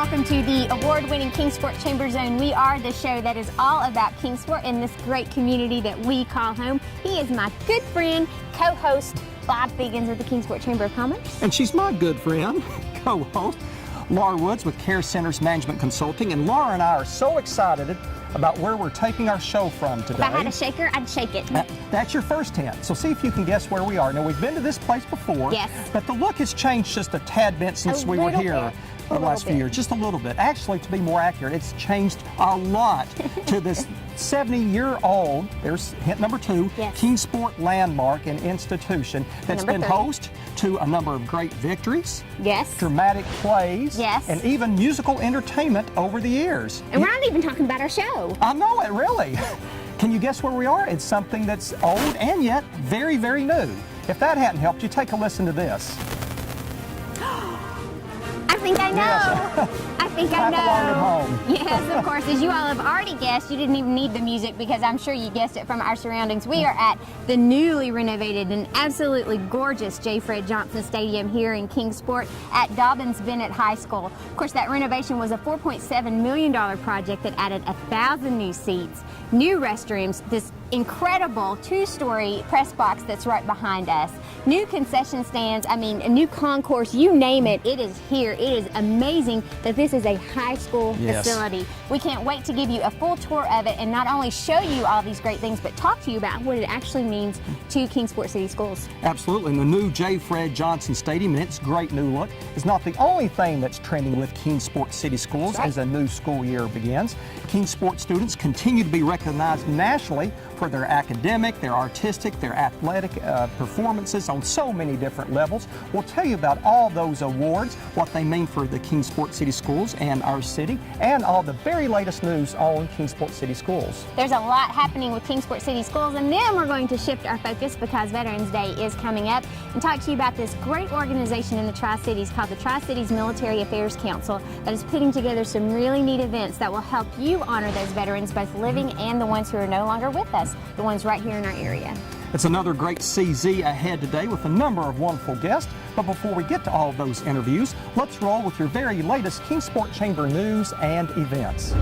welcome to the award-winning Kingsport ChamberZone. We are the show that is all about Kingsport in this great community that we call home. He is my good friend, co-host Bob Figgins with the Kingsport Chamber of Commerce. And she's my good friend, co-host Laura Woods with Care Centers Management Consulting. And Laura and I are so excited about where we're taking our show from today. If I had a shaker, I'd shake it. That's your first hint. So see if you can guess where we are. Now, we've been to this place before. Yes. But the look has changed just a tad bit since we were here the last few years. Just a little bit. Actually, to be more accurate, it's changed a lot to this 70-year-old, there's hint number 2, yes, Kingsport landmark and institution that's been host to a number of great victories, yes, dramatic plays, yes, and even musical entertainment over the years. And we're not even talking about our show. I know it, really. Can you guess where we are? It's something that's old and yet very, very new. If that hadn't helped you, take a listen to this. I think I know. Yes. I think Clap I know. along at home. Yes, of course. As you all have already guessed, you didn't even need the music because I'm sure you guessed it from our surroundings. We are at the newly renovated and absolutely gorgeous J. Fred Johnson Stadium here in Kingsport at Dobyns Bennett High School. Of course, that renovation was a $4.7 million project that added 1,000 new seats, new restrooms, this incredible 2-story press box that's right behind us, new concession stands, I mean, a new concourse, you name it, it is here. It is amazing that this is a high school facility. We can't wait to give you a full tour of it and not only show you all these great things, but talk to you about what it actually means to Kingsport City Schools. Absolutely, and the new J. Fred Johnson Stadium and its great new look is not the only thing that's trending with Kingsport City Schools as a new school year begins. Kingsport students continue to be recognized nationally for their academic, their artistic, their athletic performances on so many different levels. We'll tell you about all those awards, what they mean for the Kingsport City Schools and our city, and all the very latest news on Kingsport City Schools. There's a lot happening with Kingsport City Schools, and then we're going to shift our focus because Veterans Day is coming up and talk to you about this great organization in the Tri-Cities called the Tri-Cities Military Affairs Council that is putting together some really neat events that will help you honor those veterans, both living and the ones who are no longer with us, the ones right here in our area. It's another great CZ ahead today with a number of wonderful guests. But before we get to all of those interviews, let's roll with your very latest Kingsport Chamber news and events.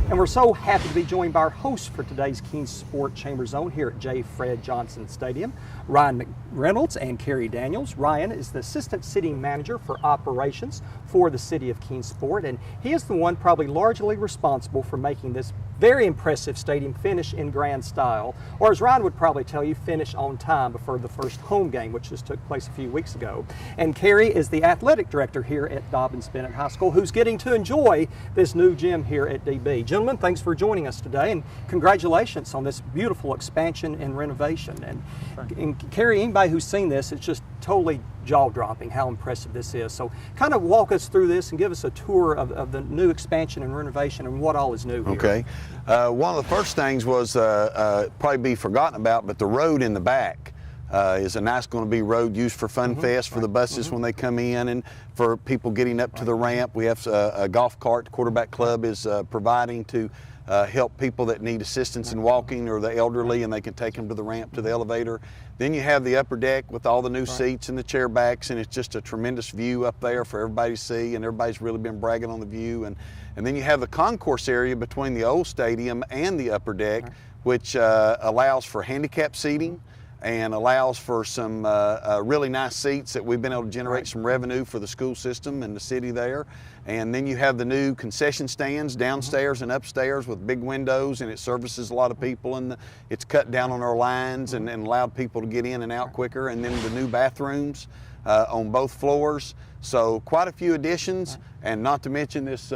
And we're so happy to be joined by our host for today's Kingsport ChamberZone here at J. Fred Johnson Stadium, Ryan McReynolds and Carrie Daniels. Ryan is the Assistant City Manager for Operations for the City of Kingsport, and he is the one probably largely responsible for making this very impressive stadium finish in grand style, or as Ryan would probably tell you, finish on time before the first home game, which just took place a few weeks ago. And Carrie is the Athletic Director here at Dobyns Bennett High School, who's getting to enjoy this new gym here at DB. Gentlemen, thanks for joining us today, and congratulations on this beautiful expansion and renovation. And Carrie, anybody who's seen this, it's just totally jaw-dropping how impressive this is. So kind of walk us through this and give us a tour of the new expansion and renovation and what all is new here. Okay. One of the first things was probably be forgotten about, but the road in the back is a nice going to be road used for Fun Fest for the buses when they come in and for people getting up to the ramp. We have a golf cart the quarterback club is providing to help people that need assistance in walking or the elderly, and they can take them to the ramp to the elevator. Then you have the upper deck with all the new seats and the chair backs, and it's just a tremendous view up there for everybody to see, and everybody's really been bragging on the view. And then you have the concourse area between the old stadium and the upper deck, which allows for handicap seating and allows for some really nice seats that we've been able to generate some revenue for the school system and the city there. And then you have the new concession stands downstairs and upstairs with big windows, and it services a lot of people, and it's cut down on our lines and allowed people to get in and out quicker. And then the new bathrooms on both floors. So quite a few additions, and not to mention this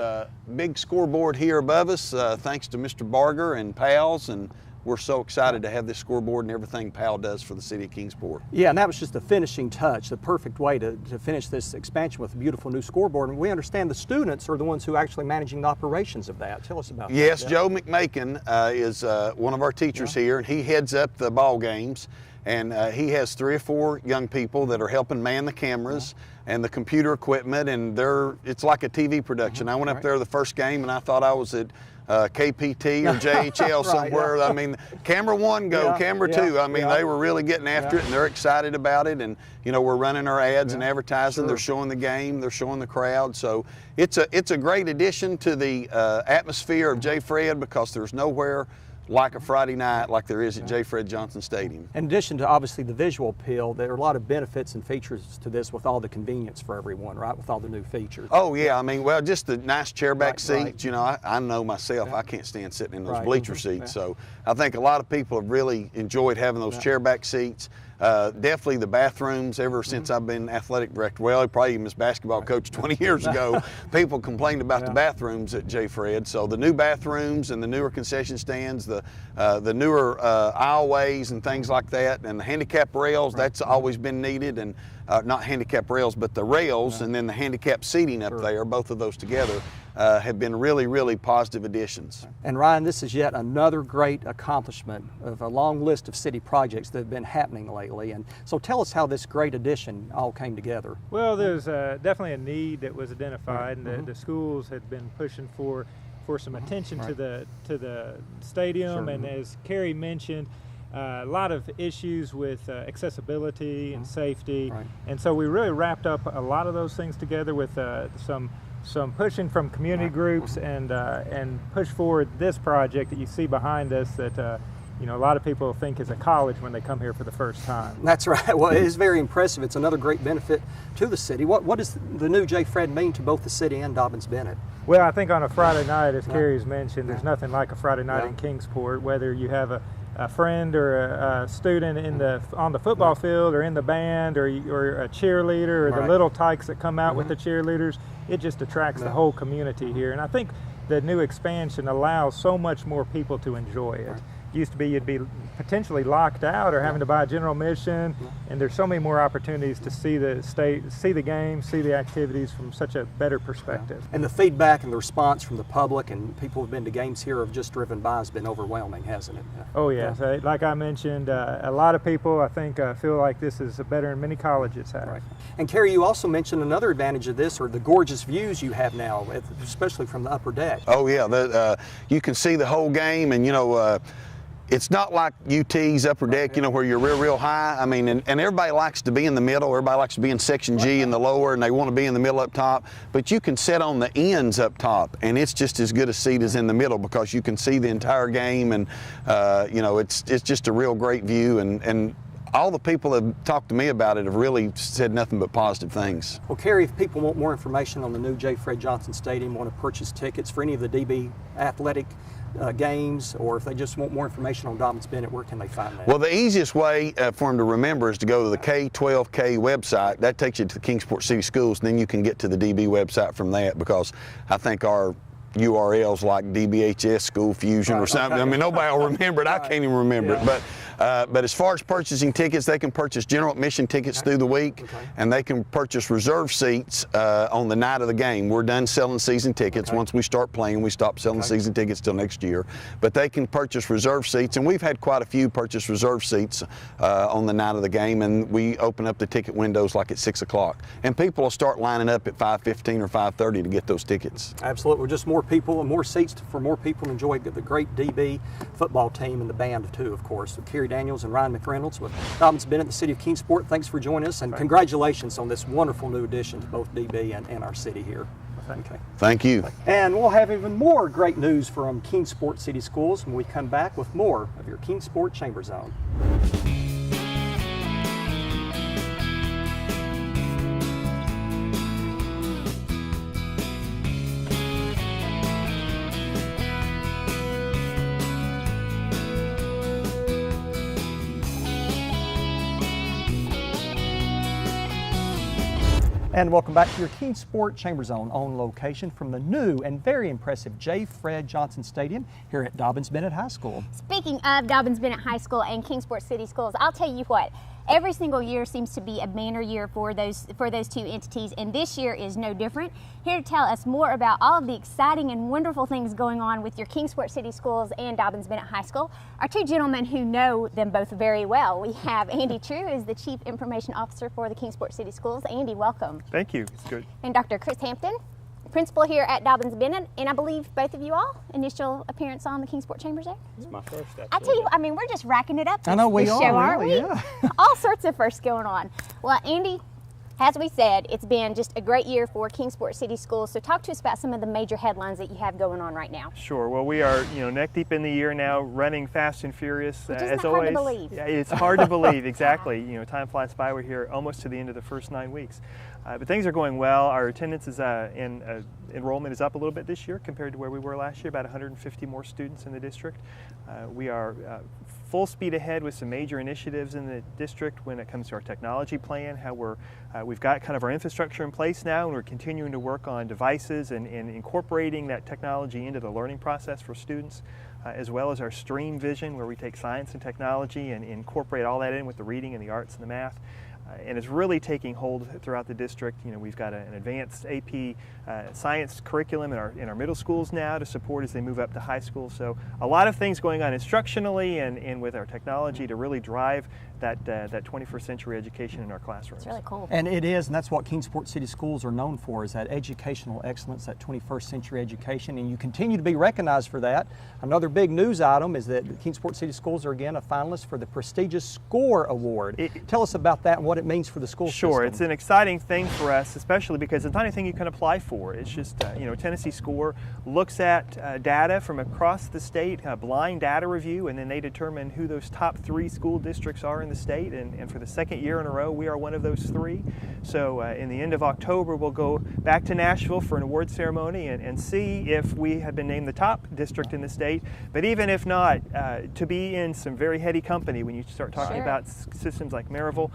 big scoreboard here above us, thanks to Mr. Barger and pals and we're so excited to have this scoreboard and everything PAL does for the city of Kingsport. Yeah, and that was just the finishing touch, the perfect way to finish this expansion with a beautiful new scoreboard. And we understand the students are the ones who are actually managing the operations of that. Tell us about that. Yes, Joe McMakin is one of our teachers here, and he heads up the ball games. And he has 3 or 4 young people that are helping man the cameras and the computer equipment, and it's like a TV production. I went up there the first game, and I thought I was at KPT or JHL somewhere. I mean, camera 1 go, camera 2. I mean, they were really getting after it, and they're excited about it. And you know, we're running our ads and advertising. They're showing the game. They're showing the crowd. So it's a great addition to the atmosphere of J. Fred, because there's nowhere like a Friday night like there is at J. Fred Johnson Stadium. In addition to obviously the visual appeal, there are a lot of benefits and features to this with all the convenience for everyone, right? With all the new features. Oh yeah, I mean, well, just the nice chairback seats. You know, I know myself, I can't stand sitting in those bleacher seats. So I think a lot of people have really enjoyed having those chairback seats. Definitely the bathrooms, ever since I've been athletic director, well, probably even as basketball coach 20 years ago, people complained about the bathrooms at J. Fred. So the new bathrooms and the newer concession stands, the newer aisleways and things like that, and the handicap rails, that's always been needed. And not handicap rails, but the rails and then the handicap seating up there, both of those together, have been really, really positive additions. And Ryan, this is yet another great accomplishment of a long list of city projects that have been happening lately. And so tell us how this great addition all came together. Well, there's definitely a need that was identified, and the schools had been pushing for some attention to the stadium. And as Carrie mentioned, a lot of issues with accessibility and safety, and so we really wrapped up a lot of those things together with some pushing from community groups and push forward this project that you see behind us that you know, a lot of people think is a college when they come here for the first time. That's right. Well, it is very impressive. It's another great benefit to the city. What does the new J. Fred mean to both the city and Dobyns Bennett? Well, I think on a Friday night, as Carrie's mentioned, there's nothing like a Friday night in Kingsport, whether you have a friend or a student on the football field or in the band or a cheerleader or the little tykes that come out with the cheerleaders. It just attracts the whole community here. And I think the new expansion allows so much more people to enjoy it. Used to be you'd be potentially locked out or having to buy a general admission, and there's so many more opportunities to see the game, see the activities from such a better perspective. And the feedback and the response from the public and people who've been to games here have just driven by has been overwhelming, hasn't it? Oh yeah, so like I mentioned, a lot of people I think feel like this is better than many colleges have. Right. And Carrie, you also mentioned another advantage of this are the gorgeous views you have now, especially from the upper deck. Oh yeah, you can see the whole game, and you know, it's not like UT's upper deck, you know, where you're real high. I mean, and everybody likes to be in the middle. Everybody likes to be in section G in the lower, and they want to be in the middle up top. But you can sit on the ends up top, and it's just as good a seat as in the middle because you can see the entire game, and you know, it's just a real great view. And all the people that have talked to me about it have really said nothing but positive things. Well, Carrie, if people want more information on the new J. Fred Johnson Stadium, want to purchase tickets for any of the DB athletic games, or if they just want more information on Dobyns Bennett, where can they find that? Well, the easiest way for them to remember is to go to the K12K website. That takes you to the Kingsport City Schools, and then you can get to the DB website from that, because I think our URLs like DBHS School Fusion or something. I mean, nobody will remember it. I can't even remember it. But as far as purchasing tickets, they can purchase general admission tickets through the week, and they can purchase reserve seats on the night of the game. We're done selling season tickets. Once we start playing, we stop selling season tickets till next year. But they can purchase reserve seats, and we've had quite a few purchase reserve seats on the night of the game, and we open up the ticket windows like at 6 o'clock. And people will start lining up at 5:15 or 5:30 to get those tickets. Absolutely. Just more people and more seats for more people to enjoy the great DB football team and the band too, of course. So Carrie Daniels and Ryan McReynolds with Dobyns Bennett, the City of Kingsport. Thanks for joining us, and congratulations on this wonderful new addition to both DB and our city here. Okay. Thank you. And we'll have even more great news from Kingsport City Schools when we come back with more of your Kingsport Chamber Zone. And welcome back to your King Sport Chamber Zone on location from the new and very impressive J. Fred Johnson Stadium here at Dobyns Bennett High School. Speaking of Dobyns Bennett High School and Kingsport City Schools, I'll tell you what, every single year seems to be a banner year for those two entities, and this year is no different. Here to tell us more about all of the exciting and wonderful things going on with your Kingsport City Schools and Dobyns Bennett High School are two gentlemen who know them both very well. We have Andy True, who's the Chief Information Officer for the Kingsport City Schools. Andy, welcome. Thank you. It's good. And Dr. Chris Hampton, principal here at Dobyns Bennett, and I believe both of you all initial appearance on the Kingsport Chambers there. It's my first. Absolutely. I tell you, I mean, we're just racking it up. I know we this are, show, aren't really, we? yeah. All sorts of firsts going on. Well, Andy, as we said, it's been just a great year for Kingsport City Schools. So talk to us about some of the major headlines that you have going on right now. Sure. Well, we are, neck deep in the year now, running fast and furious. Which as isn't always. hard to believe. Yeah, it's hard to believe, exactly. Time flies by. We're here almost to the end of the first 9 weeks. But things are going well. Our attendance is enrollment is up a little bit this year compared to where we were last year, about 150 more students in the district. We are full speed ahead with some major initiatives in the district when it comes to our technology plan, how we've got kind of our infrastructure in place now, and we're continuing to work on devices and incorporating that technology into the learning process for students, as well as our stream vision, where we take science and technology and incorporate all that in with the reading and the arts and the math. And it's really taking hold throughout the district. We've got an advanced AP science curriculum in our middle schools now to support as they move up to high school. So a lot of things going on instructionally and with our technology to really drive that 21st century education in our classrooms. It's really cool. And it is, and that's what Kingsport City Schools are known for, is that educational excellence, that 21st century education, and you continue to be recognized for that. Another big news item is that the Kingsport City Schools are again a finalist for the prestigious SCORE Award. Tell us about that and what it means for the school system. Sure, it's an exciting thing for us, especially because it's not anything you can apply for. It's just, Tennessee SCORE looks at data from across the state, a blind data review, and then they determine who those top 3 school districts are in the state, and for the second year in a row, we are one of those 3. So in the end of October, we'll go back to Nashville for an award ceremony and see if we have been named the top district in the state. But even if not, to be in some very heady company when you start talking about systems like Maryville,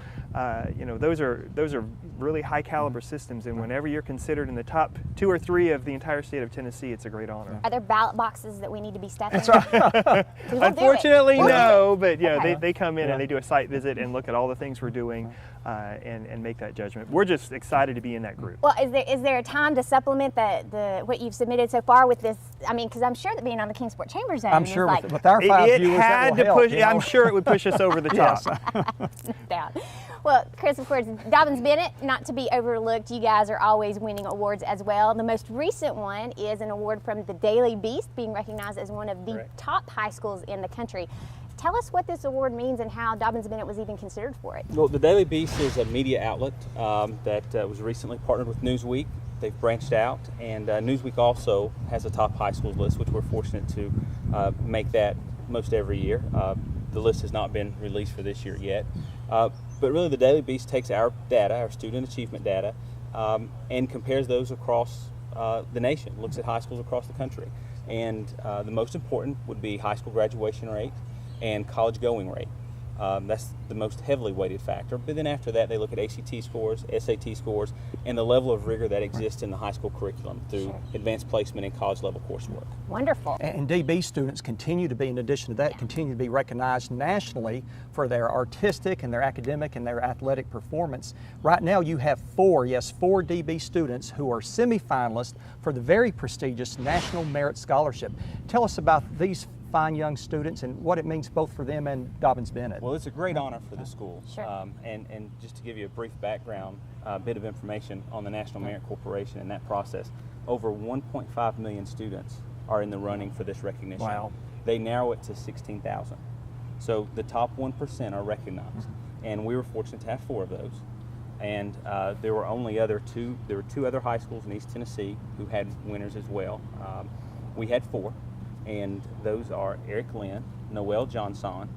those are really high caliber systems, and whenever you're considered in the top 2 or 3 of the entire state of Tennessee, it's a great honor. Are there ballot boxes that we need to be stuffing? That's right. Unfortunately, no, but Okay. they come in and they do a site visit and look at all the things we're doing and make that judgment. We're just excited to be in that group. Well, is there a time to supplement what you've submitted so far with this? I mean, because I'm sure that being on the Kingsport Chamber Zone I'm sure is with our 5 viewers, had that to will push. help, I'm sure it would push us over the top. no doubt. Well, Chris, of course, Dobyns Bennett, not to be overlooked, you guys are always winning awards as well. The most recent one is an award from the Daily Beast, being recognized as one of the top high schools in the country. Tell us what this award means and how Dobyns Bennett was even considered for it. Well, the Daily Beast is a media outlet that was recently partnered with Newsweek. They've branched out, and Newsweek also has a top high schools list, which we're fortunate to make that most every year. The list has not been released for this year yet. But really, the Daily Beast takes our data, our student achievement data, and compares those across the nation, looks at high schools across the country. And the most important would be high school graduation rate and college going rate. That's the most heavily weighted factor. But then after that, they look at ACT scores, SAT scores, and the level of rigor that exists in the high school curriculum through advanced placement and college level coursework. Wonderful. And DB students continue to be, in addition to that, continue to be recognized nationally for their artistic and their academic and their athletic performance. Right now you have 4 DB students who are semifinalists for the very prestigious National Merit Scholarship. Tell us about these fine young students and what it means both for them and Dobyns Bennett. Well, it's a great honor for the school. Sure. And just to give you a brief background, bit of information on the National Merit Corporation and that process, over 1.5 million students are in the running for this recognition. Wow. They narrow it to 16,000. So the top 1% are recognized, and we were fortunate to have 4 of those. And there were two other high schools in East Tennessee who had winners as well. We had 4. And those are Eric Lynn, Noel Johnson,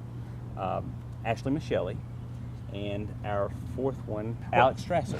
Ashley Michele, and our 4th one, Alex Strasser.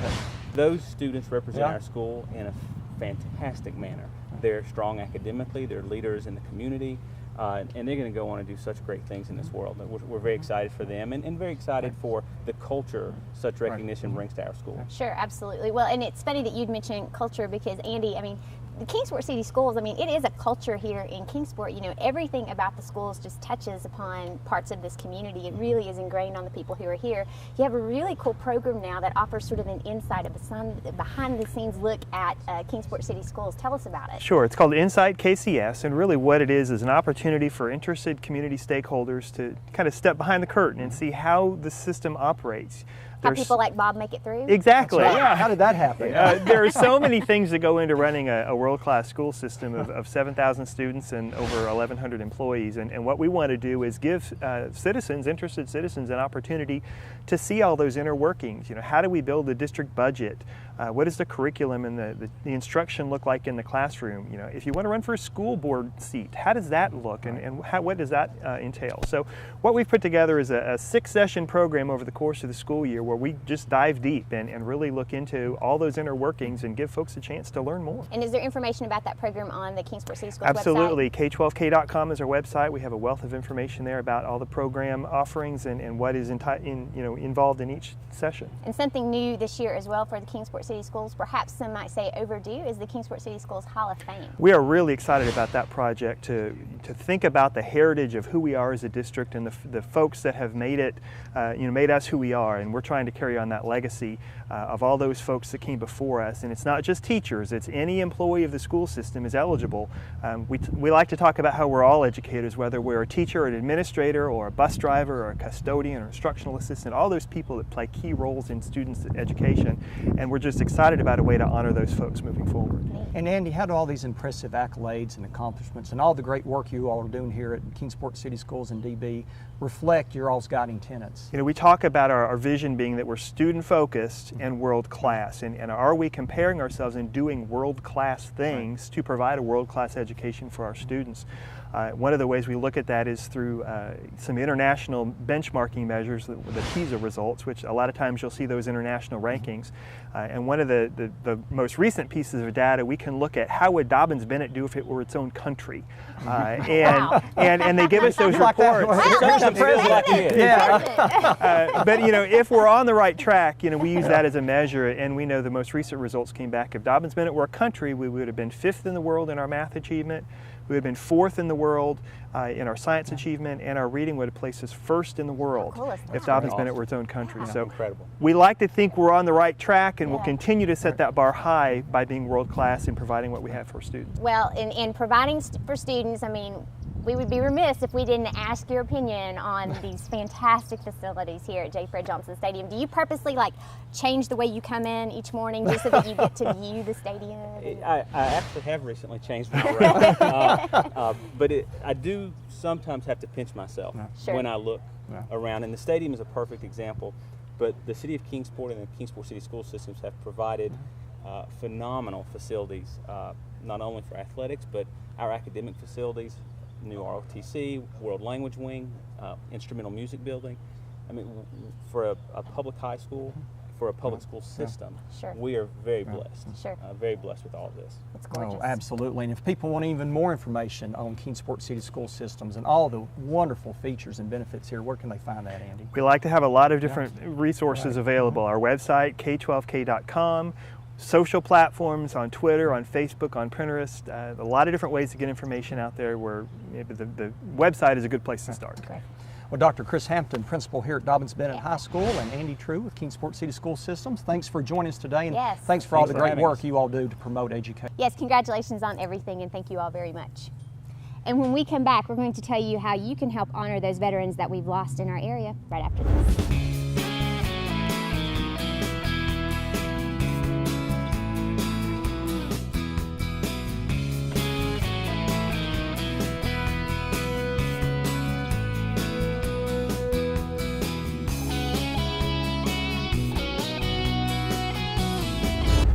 Those students represent our school in a fantastic manner. They're strong academically, they're leaders in the community, and they're going to go on and do such great things in this world. And we're very excited for them, and very excited for the culture such recognition brings to our school. Sure, absolutely. Well, and it's funny that you'd mention culture because, Andy, I mean, the Kingsport City Schools, I mean, it is a culture here in Kingsport. You know, everything about the schools just touches upon parts of this community. It really is ingrained on the people who are here. You have a really cool program now that offers sort of an insight of a behind-the-scenes look at Kingsport City Schools. Tell us about it. Sure, it's called Insight KCS, and really what it is an opportunity for interested community stakeholders to kind of step behind the curtain and see how the system operates. How people like Bob make it through? Exactly. Right. Yeah. How did that happen? There are so many things that go into running a world-class school system of 7,000 students and over 1,100 employees. And what we want to do is give citizens, interested citizens, an opportunity to see all those inner workings. You know, how do we build the district budget? What does the curriculum and the instruction look like in the classroom? You know, if you want to run for a school board seat, how does that look, and what does that entail? So what we've put together is a 6-session program over the course of the school year where we just dive deep and really look into all those inner workings and give folks a chance to learn more. And is there information about that program on the Kingsport City Schools Absolutely. website? K12K.com is our website. We have a wealth of information there about all the program offerings and what is involved in each session. And something new this year as well for the Kingsport City Schools, perhaps some might say overdue, is the Kingsport City Schools Hall of Fame. We are really excited about that project to think about the heritage of who we are as a district and the folks that have made it, made us who we are, and we're trying to carry on that legacy of all those folks that came before us. And it's not just teachers, it's any employee of the school system is eligible. We like to talk about how we're all educators, whether we're a teacher, an administrator, or a bus driver, or a custodian, or instructional assistant, all those people that play key roles in students' education. And we're just excited about a way to honor those folks moving forward. And Andy, how do all these impressive accolades and accomplishments and all the great work you all are doing here at Kingsport City Schools and DB reflect your all's guiding tenets? You know, we talk about our vision being that we're student-focused and world-class, and are we comparing ourselves and doing world-class things to provide a world-class education for our students? One of the ways we look at that is through some international benchmarking measures, the PISA results, which a lot of times you'll see those international rankings. And one of the most recent pieces of data, we can look at how would Dobyns Bennett do if it were its own country. And they give us those reports. But you know, if we're on the right track, you know, we use that as a measure, and we know the most recent results came back. If Dobyns Bennett were a country, we would have been 5th in the world in our math achievement. We would have been 4th in the world in our science achievement, and our reading would have placed us 1st in the world if Dobyns Bennett were its own country. Wow. So Incredible. we like to think we're on the right track, and we'll continue to set that bar high by being world class and providing what we have for students. Well, in providing for students, I mean, we would be remiss if we didn't ask your opinion on these fantastic facilities here at J. Fred Johnson Stadium. Do you purposely change the way you come in each morning just so that you get to view the stadium? I actually have recently changed my route, but I do sometimes have to pinch myself when I look around, and the stadium is a perfect example. But the City of Kingsport and the Kingsport City School Systems have provided phenomenal facilities, not only for athletics, but our academic facilities, new ROTC, World Language Wing, instrumental music building. I mean, for a public high school, for a public school system, we are very blessed. Very blessed with all of this. It's gorgeous. Oh, absolutely. And if people want even more information on Kingsport City School Systems and all the wonderful features and benefits here, where can they find that, Andy? We like to have a lot of different resources available. Our website, K12K.com. Social platforms on Twitter, on Facebook, on Pinterest, a lot of different ways to get information out there where the website is a good place to start. Great. Well, Dr. Chris Hampton, principal here at Dobyns Bennett High School, and Andy True with Kingsport City School Systems, thanks for joining us today, and thanks for all the great work you all do to promote education. Yes, congratulations on everything, and thank you all very much. And when we come back, we're going to tell you how you can help honor those veterans that we've lost in our area right after this.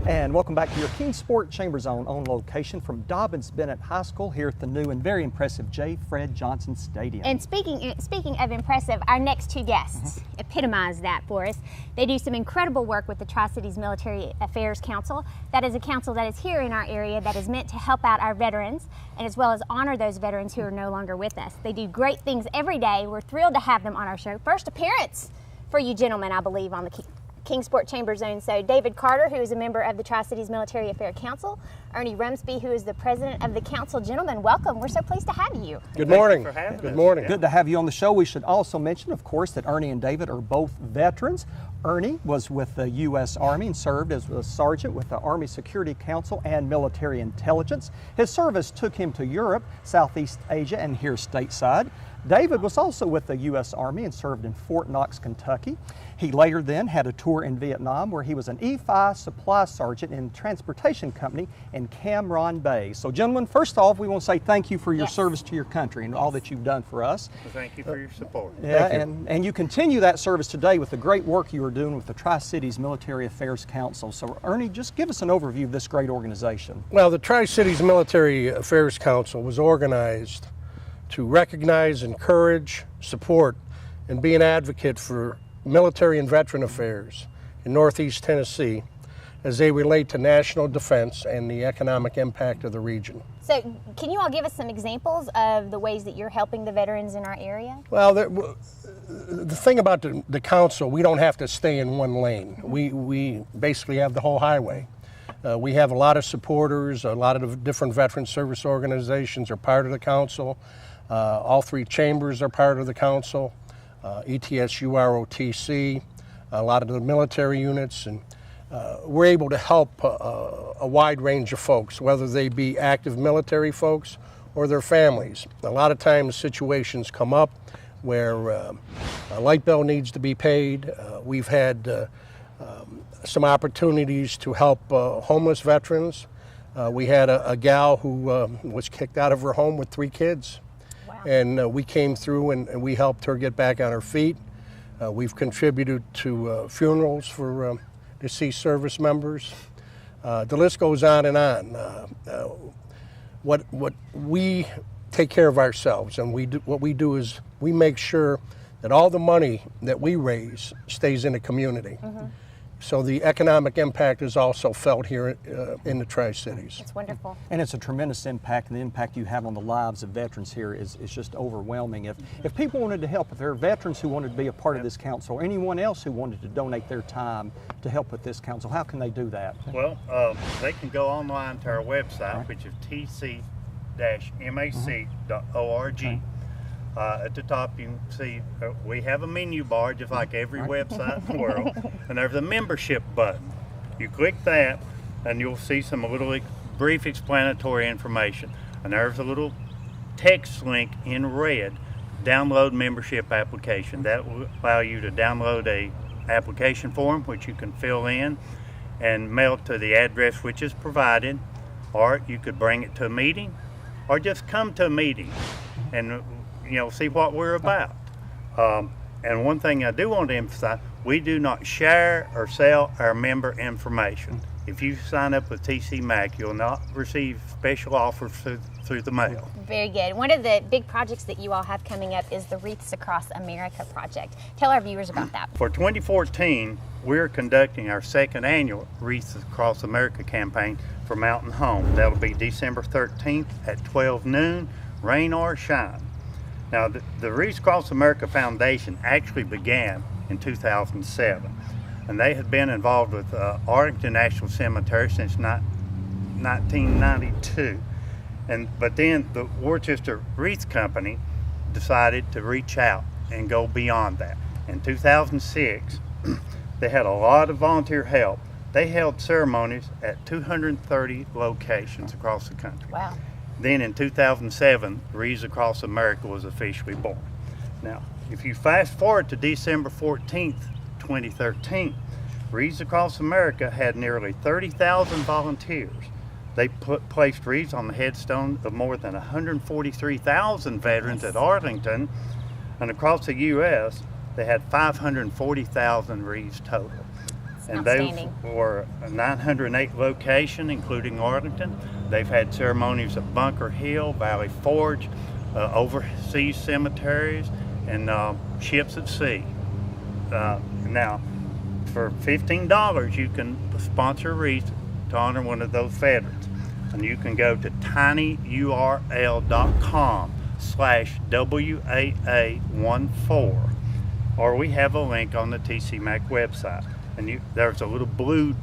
And welcome back to your King Sport ChamberZone on location from Dobyns Bennett High School here at the new and very impressive J. Fred Johnson Stadium. And speaking of impressive, our next two guests epitomize that for us. They do some incredible work with the Tri-Cities Military Affairs Council. That is a council that is here in our area that is meant to help out our veterans and as well as honor those veterans who are no longer with us. They do great things every day. We're thrilled to have them on our show. First appearance for you gentlemen, I believe, on the King Sport ChamberZone. So David Carter, who is a member of the Tri-Cities Military Affairs Council, Ernie Rumsby, who is the president of the council. Gentlemen, welcome. We're so pleased to have you. Good morning. Thank you for having Good us. morning. Good to have you on the show. We should also mention, of course, that Ernie and David are both veterans. Ernie was with the U.S. Army and served as a sergeant with the Army Security Council and Military Intelligence. His service took him to Europe, Southeast Asia, and here stateside. David was also with the U.S. Army and served in Fort Knox, Kentucky. He later then had a tour in Vietnam where he was an E-5 supply sergeant in a transportation company in Cam Ranh Bay. So gentlemen, first off, we want to say thank you for your service to your country and all that you've done for us. Well, thank you for your support. Yeah, and you continue that service today with the great work you are doing with the Tri-Cities Military Affairs Council. So Ernie, just give us an overview of this great organization. Well, the Tri-Cities Military Affairs Council was organized to recognize, encourage, support, and be an advocate for military and veteran affairs in Northeast Tennessee as they relate to national defense and the economic impact of the region. So can you all give us some examples of the ways that you're helping the veterans in our area? Well, the thing about the council, we don't have to stay in one lane. We basically have the whole highway. We have a lot of supporters, a lot of different veteran service organizations are part of the council. All three chambers are part of the council, ETSU, ROTC, a lot of the military units, and we're able to help a wide range of folks, whether they be active military folks or their families. A lot of times situations come up where a light bill needs to be paid. We've had some opportunities to help homeless veterans. We had a gal who was kicked out of her home with 3 kids. Wow. And we came through and we helped her get back on her feet. We've contributed to funerals for deceased service members. The list goes on and on. What we take care of ourselves, and what we do is we make sure that all the money that we raise stays in the community. Mm-hmm. So the economic impact is also felt here in the Tri-Cities. It's wonderful. And it's a tremendous impact, and the impact you have on the lives of veterans here is just overwhelming. If people wanted to help, if there are veterans who wanted to be a part of this council, or anyone else who wanted to donate their time to help with this council, how can they do that? Well, they can go online to our website, which is tc-mac.org. At the top you can see we have a menu bar just like every website in the world, and there's a membership button. You click that and you'll see some little brief explanatory information, and there's a little text link in red, download membership application. That will allow you to download a application form which you can fill in and mail to the address which is provided, or you could bring it to a meeting or just come to a meeting and see what we're about. And one thing I do want to emphasize, we do not share or sell our member information. If you sign up with TC Mac, you'll not receive special offers through the mail. Very good. One of the big projects that you all have coming up is the Wreaths Across America project. Tell our viewers about that. For 2014, we're conducting our 2nd annual Wreaths Across America campaign for Mountain Home. That'll be December 13th at 12 noon, rain or shine. Now, the Wreaths Across America Foundation actually began in 2007, and they had been involved with Arlington National Cemetery since 1992. But then the Worcester Wreath Company decided to reach out and go beyond that. In 2006, they had a lot of volunteer help. They held ceremonies at 230 locations across the country. Wow. Then in 2007, Wreaths Across America was officially born. Now, if you fast forward to December 14th, 2013, Wreaths Across America had nearly 30,000 volunteers. They placed wreaths on the headstone of more than 143,000 veterans at Arlington, and across the U.S., they had 540,000 wreaths total. And Outstanding. they were a 908 location, including Arlington. They've had ceremonies at Bunker Hill, Valley Forge, overseas cemeteries, and ships at sea. Now, for $15, you can sponsor a wreath to honor one of those veterans. And you can go to tinyurl.com/WAA14, or we have a link on the TCMAC website. And there's a little blue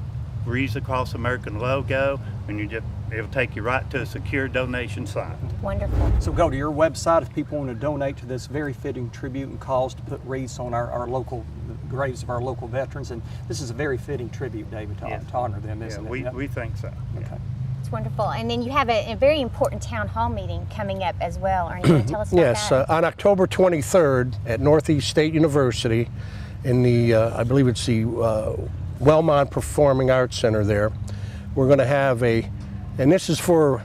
Wreaths Across American logo, and it'll take you right to a secure donation site. Wonderful. So go to your website if people want to donate to this very fitting tribute and cause to put wreaths on our local graves of our local veterans. And this is a very fitting tribute, David, to honor them, isn't it? We think so. Okay. It's wonderful. And then you have a very important town hall meeting coming up as well. Are you going to tell us about Yes, that? on October 23rd at Northeast State University in the, I believe it's the Wellmont Performing Arts Center there. We're going to have and this is for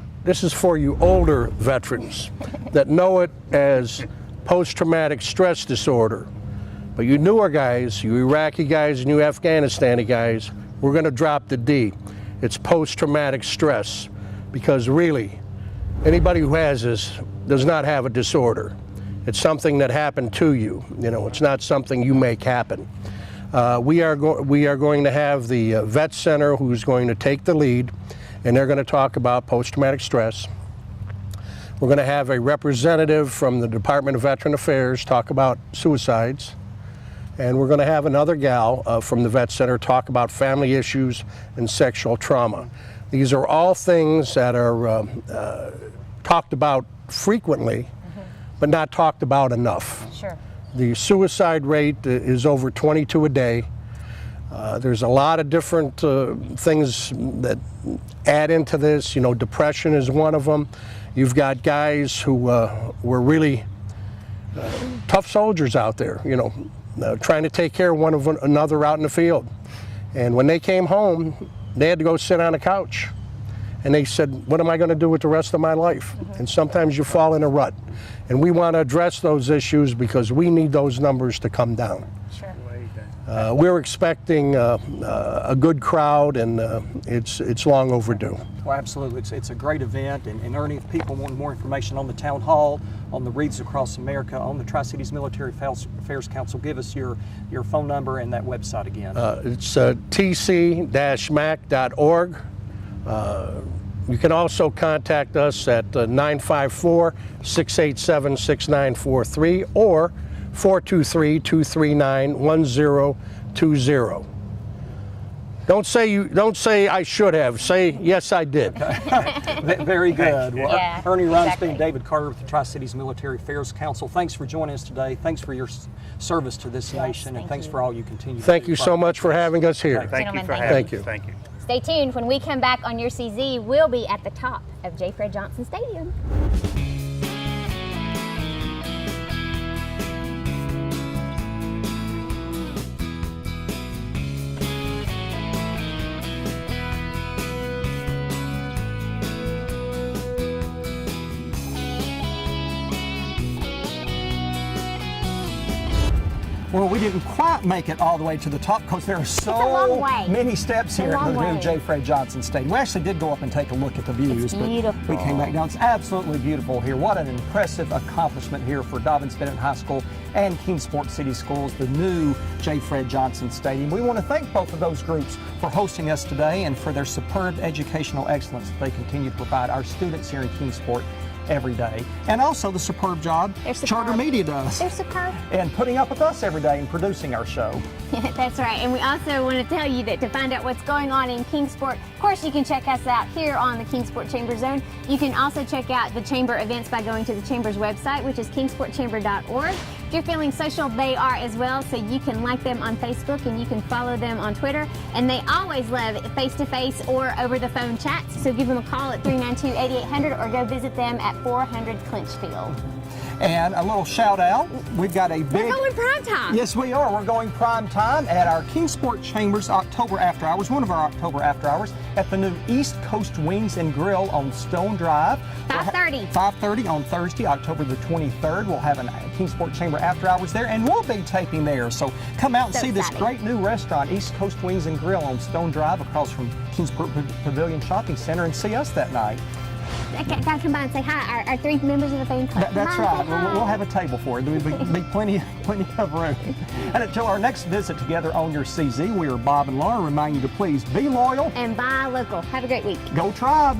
you older veterans that know it as post-traumatic stress disorder. But you newer guys, you Iraqi guys and you Afghanistani guys, we're going to drop the D. It's post-traumatic stress, because really, anybody who has this does not have a disorder. It's something that happened to you. You know, it's not something you make happen. We are going to have the Vet Center who's going to take the lead, and they're going to talk about post-traumatic stress. We're going to have a representative from the Department of Veteran Affairs talk about suicides. And we're going to have another gal from the Vet Center talk about family issues and sexual trauma. These are all things that are talked about frequently, but not talked about enough. Sure. The suicide rate is over 22 a day. There's a lot of different things that add into this. You know, depression is one of them. You've got guys who were really tough soldiers out there, you know, trying to take care of one of another out in the field. And when they came home, they had to go sit on a couch. And they said, what am I going to do with the rest of my life? And sometimes you fall in a rut. And we want to address those issues because we need those numbers to come down. Sure. We're expecting a good crowd, and it's long overdue. Well, absolutely. It's a great event. And Ernie, if people want more information on the Town Hall, on the Wreaths Across America, on the Tri-Cities Military Affairs Council, give us your phone number and that website again. It's tc-mac.org. You can also contact us at 954-687-6943 or 423-239-1020. Don't say I should have. Say yes, I did. Very good. Well, Yeah, Ernie exactly. Reinstein, David Carter with the Tri-Cities Military Affairs Council. Thanks for joining us today. Thanks for your service to this nation, and thank thanks you. for all you continue to Thank do. you so much for having us here. Thank you Gentlemen, for thank having you. us. Thank you. Stay tuned. When we come back on Your CZ, we'll be at the top of J. Fred Johnson Stadium. Well, we didn't quite make it all the way to the top because there are a so long way. many steps here long at the new way. J. Fred Johnson Stadium. We actually did go up and take a look at the views, It's but beautiful. we came back down. It's absolutely beautiful here. What an impressive accomplishment here for Dobyns Bennett High School and Kingsport City Schools, the new J. Fred Johnson Stadium. We want to thank both of those groups for hosting us today and for their superb educational excellence that they continue to provide our students here in Kingsport every day, and also the superb job They're superb. Charter Media does, They're superb. and putting up with us every day and producing our show. That's right. And we also want to tell you that to find out what's going on in Kingsport, of course, you can check us out here on the Kingsport ChamberZone. You can also check out the Chamber events by going to the Chamber's website, which is kingsportchamber.org. If you're feeling social, they are as well, so you can like them on Facebook and you can follow them on Twitter. And they always love face-to-face or over-the-phone chats, so give them a call at 392-8800 or go visit them at 400 Clinchfield. And a little shout out, we've got a big... We're going prime time. Yes, we are. We're going prime time at our Kingsport Chambers October After Hours, one of our October After Hours, at the new East Coast Wings and Grill on Stone Drive. 5:30. 5:30 on Thursday, October the 23rd. We'll have a Kingsport Chamber After Hours there, and we'll be taping there. So come out and So see this exciting. great new restaurant, East Coast Wings and Grill on Stone Drive, across from Kingsport Pavilion Shopping Center, and see us that night. Gotta come by and say hi. Our 3 members of the fan club. That's Come on, right. say hi. We'll have a table for it. There'll be plenty of room. And until our next visit together on your CZ, we are Bob and Laura reminding you to please be loyal. And buy local. Have a great week. Go Tribe!